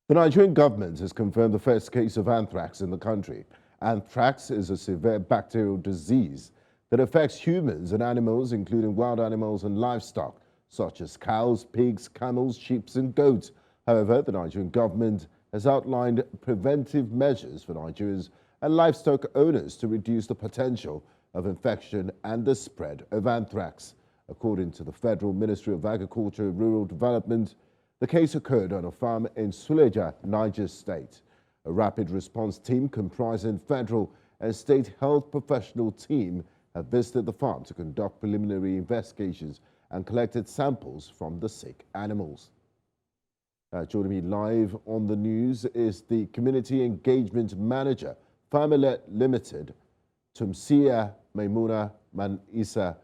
The Nigerian government has confirmed the first case of anthrax in the country. Anthrax is a severe bacterial disease that affects humans and animals, including wild animals and livestock, such as cows, pigs, camels, sheep, and goats. However, the Nigerian government has outlined preventive measures for Nigerians and livestock owners to reduce the potential of infection and the spread of anthrax. According to the Federal Ministry of Agriculture and Rural Development, the case occurred on a farm in Suleja, Niger State. A rapid response team comprising federal and state health professional team have visited the farm to conduct preliminary investigations and collected samples from the sick animals. Joining me live on the news is the Community Engagement Manager, Farmer Limited, Tumsiyya Maimuna Mann-Isah.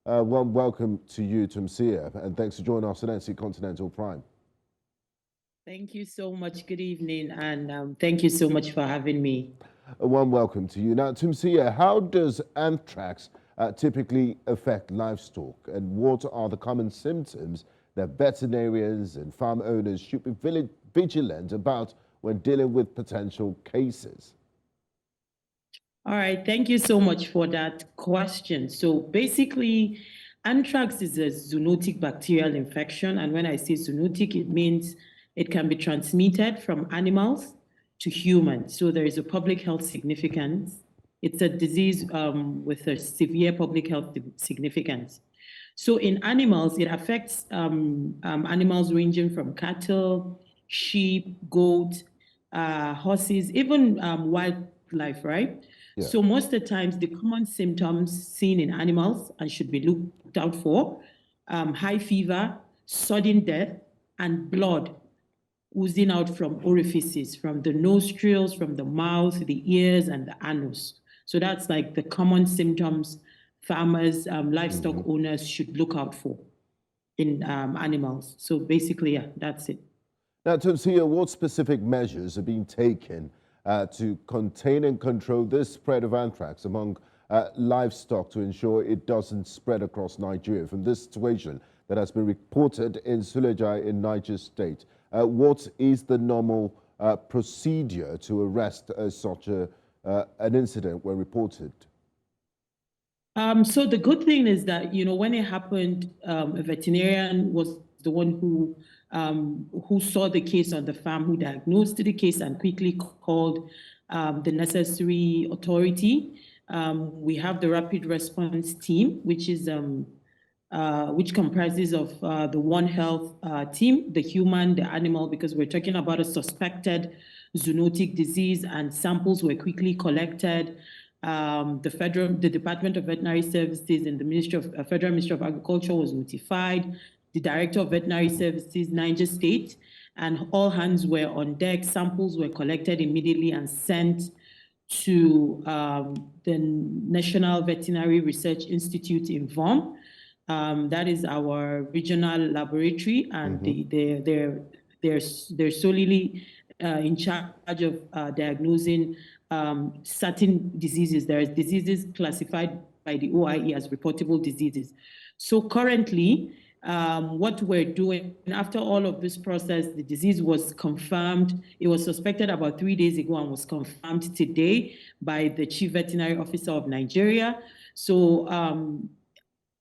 Warm welcome to you, Tumsiyya, and thanks for joining us on NC Continental Prime. Thank you so much. Good evening, and thank you so much for having me. A warm welcome to you. Now, Tumsiyya, how does anthrax typically affect livestock, and what are the common symptoms that veterinarians and farm owners should be vigilant about when dealing with potential cases? All right, thank you so much for that question. So basically, anthrax is a zoonotic bacterial infection, and when I say zoonotic, it means it can be transmitted from animals to humans. So there is a public health significance. It's a disease with a severe public health significance. So in animals, it affects animals ranging from cattle, sheep, goat, horses, even wildlife, right? Yeah. So most of the times, the common symptoms seen in animals and should be looked out for, high fever, sudden death, and blood oozing out from orifices, from the nostrils, from the mouth, the ears, and the anus. So that's like the common symptoms farmers, livestock owners should look out for in animals. So basically, yeah, that's it. Now, Tumsiyya, what specific measures are being taken to contain and control this spread of anthrax among livestock to ensure it doesn't spread across Nigeria from this situation that has been reported in Suleja in Niger State? What is the normal procedure to arrest such an incident when reported? So the good thing is that, you know, when it happened, a veterinarian was the one who saw the case on the farm, who diagnosed the case and quickly called the necessary authority. We have the rapid response team, which is which comprises of the One Health team, the human, the animal, because we're talking about a suspected zoonotic disease, and samples were quickly collected. The Department of Veterinary Services and the Federal Ministry of Agriculture was notified. The Director of Veterinary Services, Niger State, and all hands were on deck. Samples were collected immediately and sent to the National Veterinary Research Institute in VOM. That is our regional laboratory, and they're solely in charge of diagnosing certain diseases. There are diseases classified by the OIE as reportable diseases. So currently, what we're doing, after all of this process, the disease was confirmed. It was suspected about 3 days ago and was confirmed today by the Chief Veterinary Officer of Nigeria. So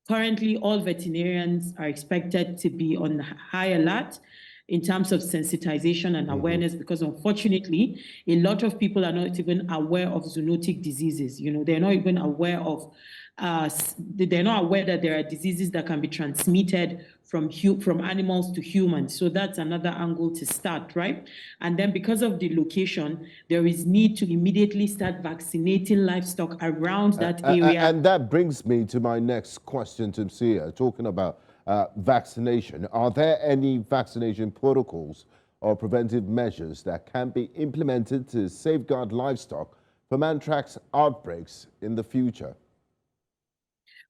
currently, all veterinarians are expected to be on high alert in terms of sensitization and awareness, because unfortunately, a lot of people are not even aware of zoonotic diseases. You know, they're not even aware of, they're not aware that there are diseases that can be transmitted from animals to humans. So that's another angle to start, right? And then because of the location, there is need to immediately start vaccinating livestock around that area. And that brings me to my next question, Tumsiyya, talking about vaccination. Are there any vaccination protocols or preventive measures that can be implemented to safeguard livestock from anthrax outbreaks in the future?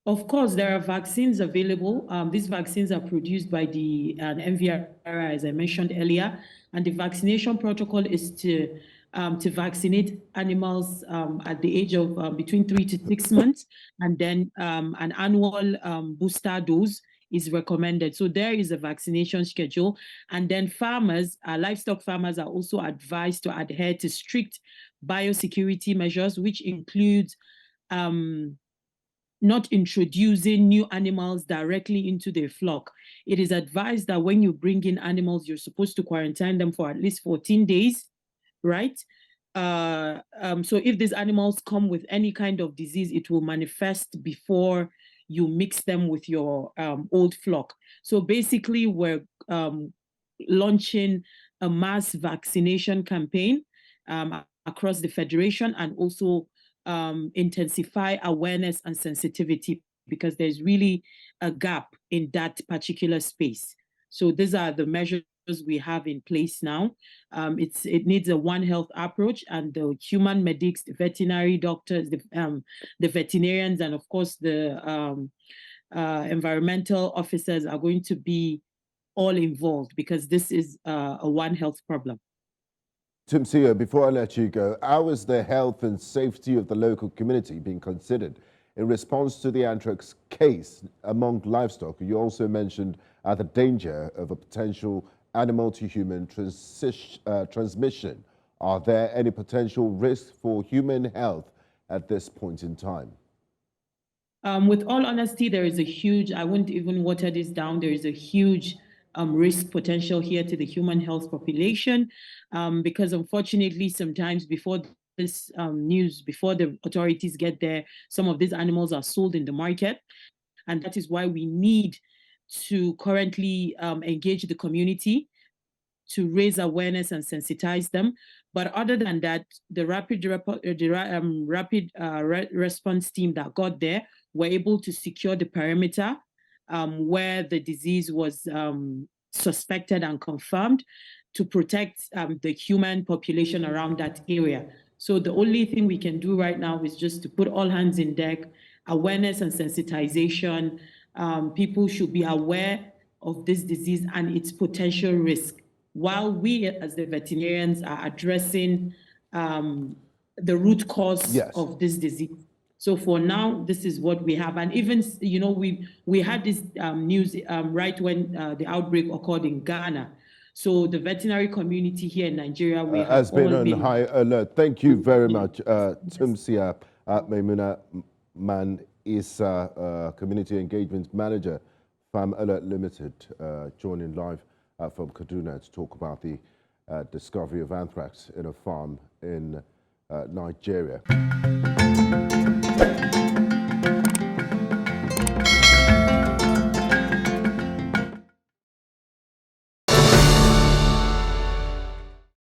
Of course, there are vaccines available. These vaccines are produced by the NVRI, as I mentioned earlier, and the vaccination protocol is to vaccinate animals at the age of between 3 to 6 months, and then an annual booster dose is recommended. So there is a vaccination schedule. And then farmers, livestock farmers are also advised to adhere to strict biosecurity measures, which includes not introducing new animals directly into their flock. It is advised that when you bring in animals, you're supposed to quarantine them for at least 14 days, right? So if these animals come with any kind of disease, it will manifest before you mix them with your old flock. So basically, we're launching a mass vaccination campaign across the Federation, and also intensify awareness and sensitivity, because there's really a gap in that particular space. So these are the measures we have in place now. It needs a One Health approach, and the human medics, the veterinary doctors, the veterinarians, and of course the environmental officers are going to be all involved, because this is a One Health problem. Tumsiyya, before I let you go, how is the health and safety of the local community being considered in response to the anthrax case among livestock? You also mentioned the danger of a potential animal-to-human transmission. Are there any potential risks for human health at this point in time? With all honesty, there is a huge, I wouldn't even water this down, there is a huge risk potential here to the human health population, because unfortunately, sometimes before this news, before the authorities get there, some of these animals are sold in the market. And that is why we need to currently engage the community to raise awareness and sensitize them. But other than that, the rapid response team that got there were able to secure the perimeter where the disease was suspected and confirmed, to protect the human population around that area. So the only thing we can do right now is just to put all hands in deck, awareness and sensitization. People should be aware of this disease and its potential risk, while we as the veterinarians are addressing the root cause of this disease. So for now, this is what we have. And even, you know, we had this news right when the outbreak occurred in Ghana. So the veterinary community here in Nigeria, we has been on high alert. Thank you very much, Tumsiyya Maimuna, Mann-Isah, Community Engagement Manager, Farm Alert Limited, joining live from Kaduna to talk about the discovery of anthrax in a farm in Nigeria.